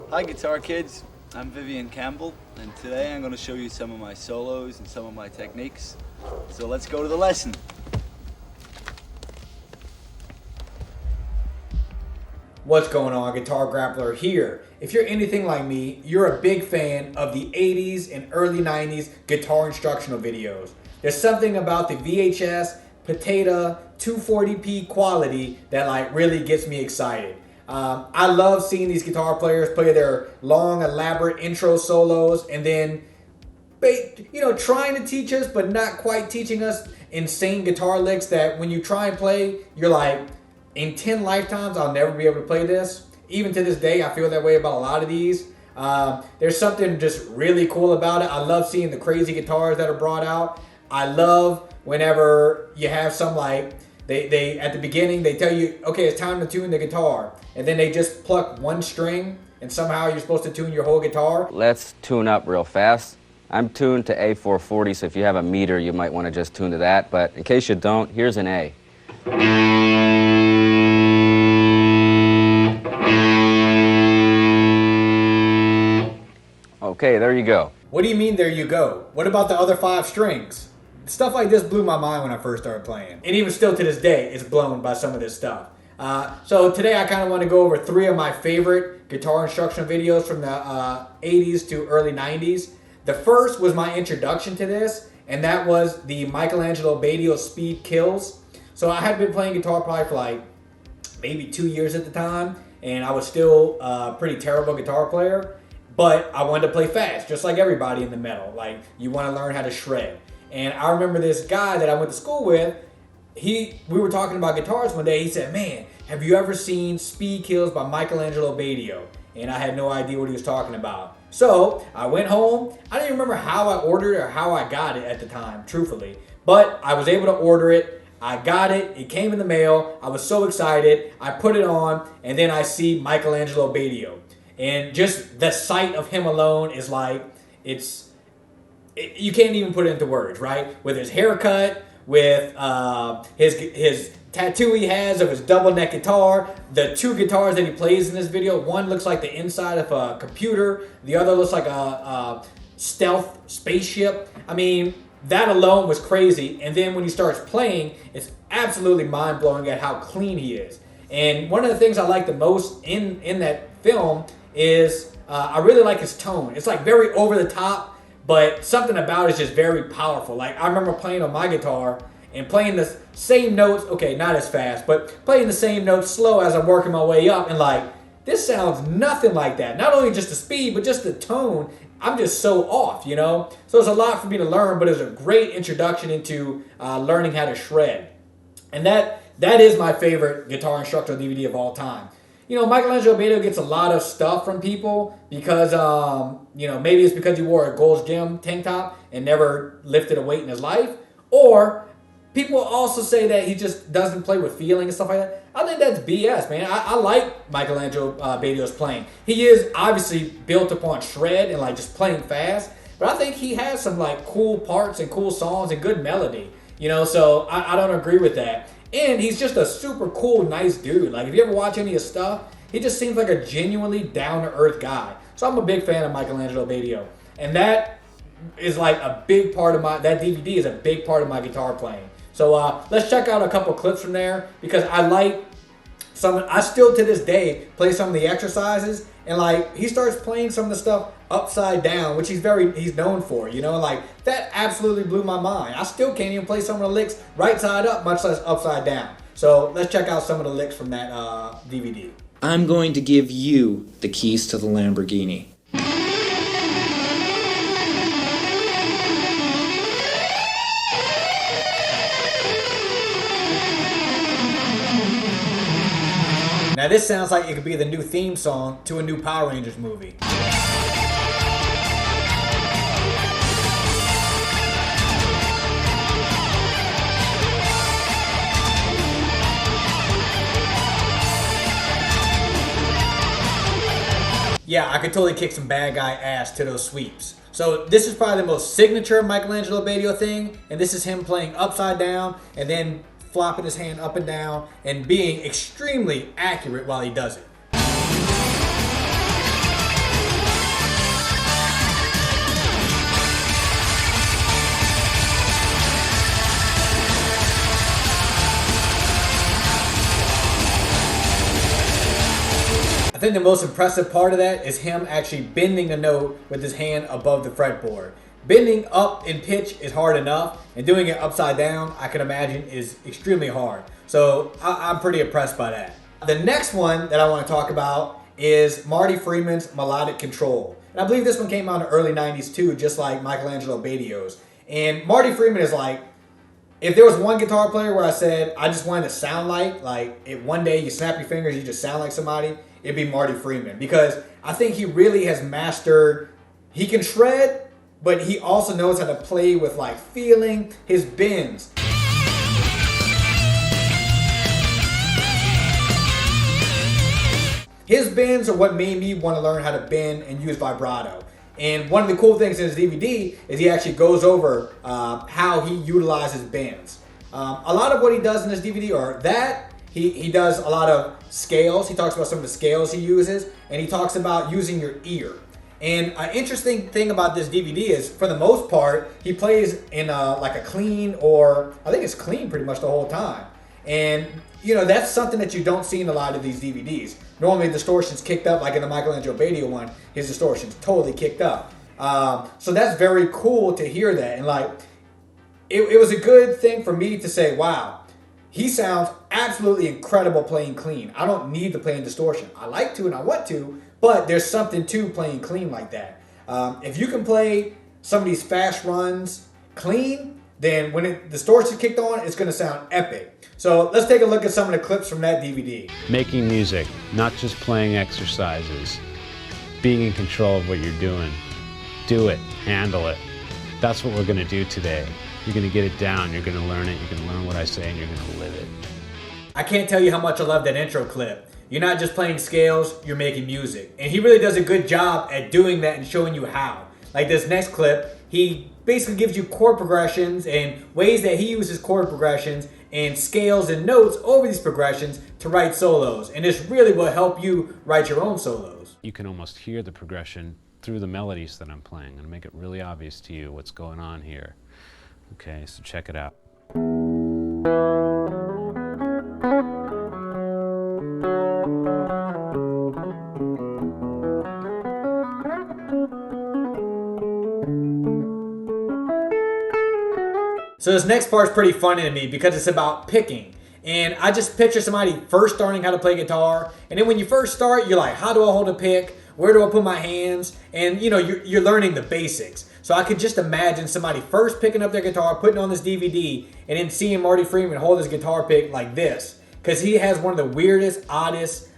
Hi guitar kids, I'm Vivian Campbell, and today I'm going to show you some of my solos and some of my techniques. So let's go to the lesson. What's going on? Guitar Grappler here. If you're anything like me, you're a big fan of the 80s and early 90s guitar instructional videos. There's something about the VHS, potato, 240p quality that really gets me excited. I love seeing these guitar players play their long, elaborate intro solos and then, trying to teach us, but not quite teaching us insane guitar licks that when you try and play, you're like, in 10 lifetimes, I'll never be able to play this. Even to this day, I feel that way about a lot of these. There's something just really cool about it. I love seeing the crazy guitars that are brought out. I love whenever you have some they at the beginning, they tell you, okay, it's time to tune the guitar. And then they just pluck one string and somehow you're supposed to tune your whole guitar. Let's tune up real fast. I'm tuned to A440, so if you have a meter, you might want to just tune to that. But in case you don't, here's an A. Okay, there you go. What do you mean, there you go? What about the other 5 strings? Stuff like this blew my mind when I first started playing. And even still to this day, it's blown by some of this stuff. So today I kind of want to go over 3 of my favorite guitar instructional videos from the 80s to early 90s. The first was my introduction to this, and that was the Michelangelo Batio Speed Kills. So I had been playing guitar probably for maybe 2 years at the time, and I was still a pretty terrible guitar player, but I wanted to play fast, just like everybody in the metal. You want to learn how to shred. And I remember this guy that I went to school with, we were talking about guitars one day. He said, man, have you ever seen Speed Kills by Michelangelo Batio? And I had no idea what he was talking about. So I went home. I don't even remember how I ordered it or how I got it at the time, truthfully. But I was able to order it. I got it. It came in the mail. I was so excited. I put it on, and then I see Michelangelo Batio. And just the sight of him alone is you can't even put it into words, right? With his haircut, with his tattoo he has of his double neck guitar, the 2 guitars that he plays in this video, one looks like the inside of a computer, the other looks like a stealth spaceship. I mean, that alone was crazy. And then when he starts playing, it's absolutely mind-blowing at how clean he is. And one of the things I like the most in that film is I really like his tone. It's very over the top, but something about it is just very powerful. I remember playing on my guitar and playing the same notes, okay, not as fast, but playing the same notes slow as I'm working my way up, and this sounds nothing like that. Not only just the speed, but just the tone. I'm just so off, So it's a lot for me to learn, but it's a great introduction into learning how to shred. And that is my favorite guitar instructional DVD of all time. Michelangelo Batio gets a lot of stuff from people because, maybe it's because he wore a Gold's Gym tank top and never lifted a weight in his life. Or people also say that he just doesn't play with feeling and stuff like that. I think that's BS, man. I like Michelangelo Batio's playing. He is obviously built upon shred and just playing fast. But I think he has some cool parts and cool songs and good melody. So I don't agree with that. And he's just a super cool, nice dude. If you ever watch any of his stuff, he just seems like a genuinely down-to-earth guy. So I'm a big fan of Michelangelo Batio. And that is a big part of that DVD is a big part of my guitar playing. So let's check out a couple clips from there because I still to this day play some of the exercises, and he starts playing some of the stuff upside down, which he's known for, that absolutely blew my mind. I still can't even play some of the licks right side up, much less upside down. So let's check out some of the licks from that DVD. I'm going to give you the keys to the Lamborghini. Now this sounds like it could be the new theme song to a new Power Rangers movie. Yeah, I could totally kick some bad guy ass to those sweeps. So this is probably the most signature Michelangelo Batio thing, and this is him playing upside down and then flopping his hand up and down and being extremely accurate while he does it. think the most impressive part of that is him actually bending the note with his hand above the fretboard. Bending up in pitch is hard enough, and doing it upside down, I can imagine, is extremely hard. So I'm pretty impressed by that. The next one that I want to talk about is Marty Friedman's Melodic Control. And I believe this one came out in the early 90s too, just like Michelangelo Batio's. And Marty Friedman is like, if there was one guitar player where I said I just wanted to sound like if one day you snap your fingers, you just sound like somebody, it'd be Marty Friedman. Because I think he really has mastered, he can shred, but he also knows how to play with like feeling his bends. His bends are what made me want to learn how to bend and use vibrato. And one of the cool things in his DVD is he actually goes over how he utilizes bends. A lot of what he does in this DVD are that he does a lot of scales. He talks about some of the scales he uses, and he talks about using your ear. And an interesting thing about this DVD is, for the most part, he plays in like a clean, or I think it's clean pretty much the whole time. And you know, that's something that you don't see in a lot of these DVDs. Normally distortion's kicked up, like in the Michelangelo Batio one, his distortion's totally kicked up. So that's very cool to hear that. And like, it was a good thing for me to say, wow, he sounds absolutely incredible playing clean. I don't need to play in distortion. I like to and I want to, but there's something to playing clean like that. If you can play some of these fast runs clean, then when distortion kicked on, it's going to sound epic. So let's take a look at some of the clips from that DVD. Making music, not just playing exercises. Being in control of what you're doing. Do it, handle it. That's what we're going to do today. You're going to get it down, you're going to learn it, you're going to learn what I say, and you're going to live it. I can't tell you how much I love that intro clip. You're not just playing scales, you're making music. And he really does a good job at doing that and showing you how. Like this next clip, he basically gives you chord progressions and ways that he uses chord progressions and scales and notes over these progressions to write solos. And this really will help you write your own solos. You can almost hear the progression through the melodies that I'm playing. I'm going to make it really obvious to you what's going on here. Okay, so check it out. So this next part is pretty funny to me because it's about picking. And I just picture somebody first starting how to play guitar. And then when you first start, you're like, how do I hold a pick? Where do I put my hands? And you know, you're learning the basics. So I could just imagine somebody first picking up their guitar, putting on this DVD, and then seeing Marty Friedman hold his guitar pick like this. Because he has one of the weirdest, oddest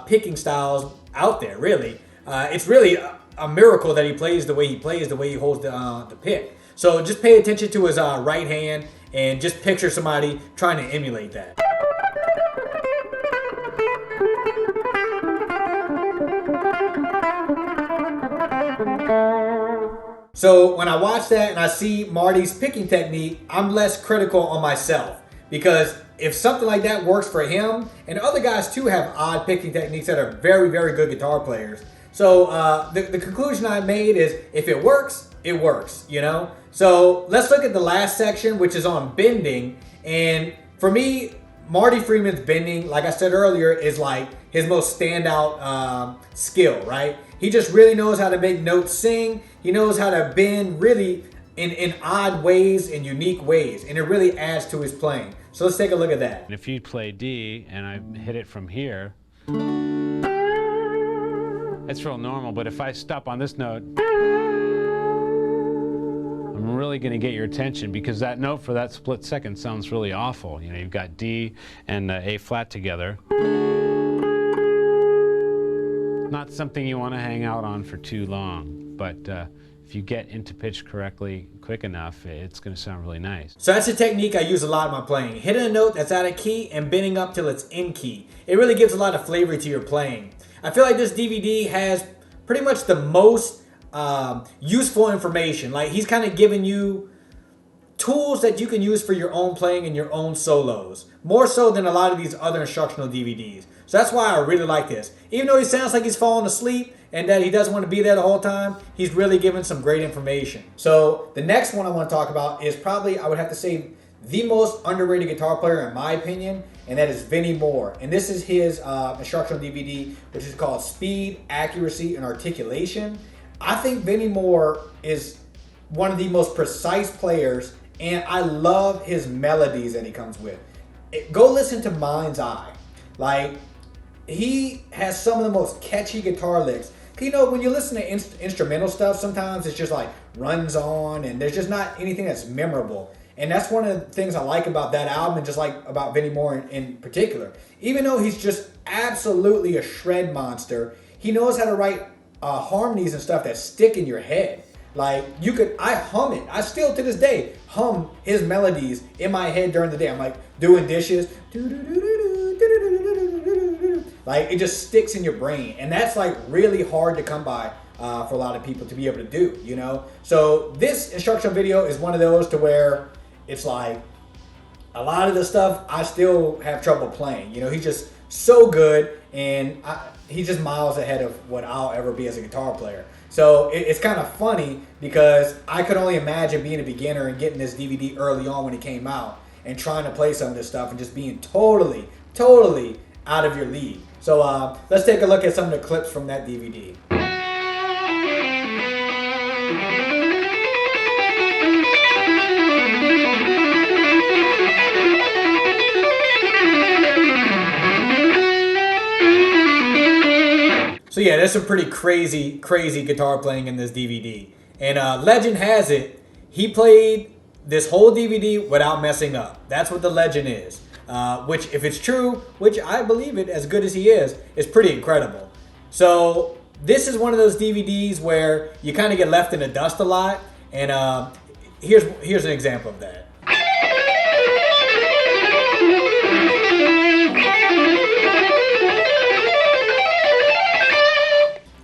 picking styles out there, really. It's really a miracle that he plays the way he plays, the way he holds the pick. So just pay attention to his right hand and just picture somebody trying to emulate that. So when I watch that and I see Marty's picking technique, I'm less critical on myself. Because if something like that works for him, and other guys too have odd picking techniques that are very, very good guitar players. So the conclusion I made is, if it works, you know? So let's look at the last section, which is on bending. And for me, Marty Friedman's bending, like I said earlier, is like his most standout skill, right? He just really knows how to make notes sing. He knows how to bend really in odd ways, in unique ways. And it really adds to his playing. So let's take a look at that. And if you play D and I hit it from here, it's real normal, but if I stop on this note, I'm really going to get your attention, because that note for that split second sounds really awful. You know, you've got D and A flat together. Not something you want to hang out on for too long, but if you get into pitch correctly, quick enough, it's going to sound really nice. So that's a technique I use a lot in my playing. Hitting a note that's out of key and bending up till it's in key. It really gives a lot of flavor to your playing. I feel like this DVD has pretty much the most useful information. Like, he's kind of giving you tools that you can use for your own playing and your own solos. More so than a lot of these other instructional DVDs. So that's why I really like this. Even though he sounds like he's falling asleep and that he doesn't want to be there the whole time, he's really giving some great information. So the next one I want to talk about is probably, I would have to say, the most underrated guitar player in my opinion, and that is Vinnie Moore. And this is his instructional DVD, which is called Speed, Accuracy, and Articulation. I think Vinnie Moore is one of the most precise players, and I love his melodies that he comes with. Go listen to Mind's Eye. Like, he has some of the most catchy guitar licks. You know, when you listen to instrumental stuff, sometimes it's just like runs on and there's just not anything that's memorable. And that's one of the things I like about that album and just like about Vinnie Moore in particular. Even though he's just absolutely a shred monster, he knows how to write harmonies and stuff that stick in your head. Like, I hum it. I still to this day hum his melodies in my head during the day. I'm like doing dishes. Like, it just sticks in your brain. And that's like really hard to come by for a lot of people to be able to do, you know? So this instructional video is one of those to where it's like a lot of the stuff I still have trouble playing. You know, he's just so good, and he's just miles ahead of what I'll ever be as a guitar player. So it's kind of funny because I could only imagine being a beginner and getting this DVD early on when it came out and trying to play some of this stuff and just being totally out of your league. So let's take a look at some of the clips from that DVD. So yeah, there's some pretty crazy guitar playing in this DVD. And legend has it, he played this whole DVD without messing up. That's what the legend is. Which, if it's true, which I believe it, as good as he is pretty incredible. So this is one of those DVDs where you kind of get left in the dust a lot. And here's an example of that.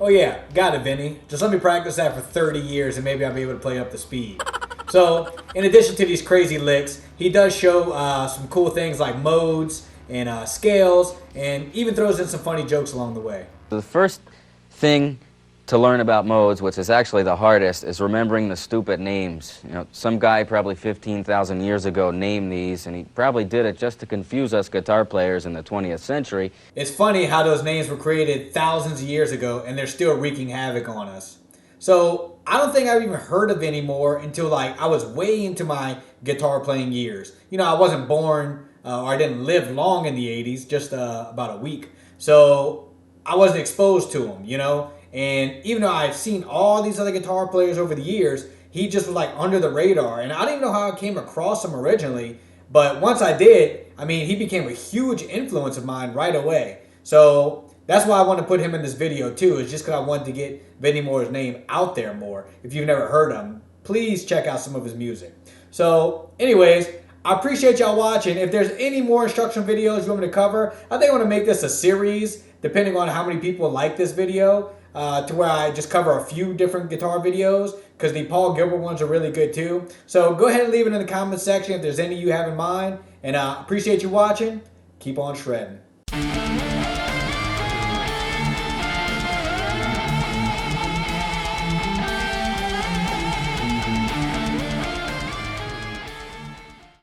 Oh yeah, got it, Vinny. Just let me practice that for 30 years and maybe I'll be able to play up to speed. So, in addition to these crazy licks, he does show some cool things like modes and scales, and even throws in some funny jokes along the way. The first thing to learn about modes, which is actually the hardest, is remembering the stupid names. You know, some guy probably 15,000 years ago named these, and he probably did it just to confuse us guitar players in the 20th century. It's funny how those names were created thousands of years ago, and they're still wreaking havoc on us. So, I don't think I've even heard of Vinnie Moore until like I was way into my guitar playing years. You know, I wasn't born or I didn't live long in the 80s, just about a week. So I wasn't exposed to him, you know. And even though I've seen all these other guitar players over the years, he just was like under the radar. And I didn't know how I came across him originally, but once I did, I mean, he became a huge influence of mine right away. So that's why I want to put him in this video too, is just because I wanted to get Vinnie Moore's name out there more. If you've never heard him, please check out some of his music. So anyways, I appreciate y'all watching. If there's any more instructional videos you want me to cover, I think I want to make this a series, depending on how many people like this video, to where I just cover a few different guitar videos, because the Paul Gilbert ones are really good too. So go ahead and leave it in the comment section if there's any you have in mind. And I appreciate you watching. Keep on shredding.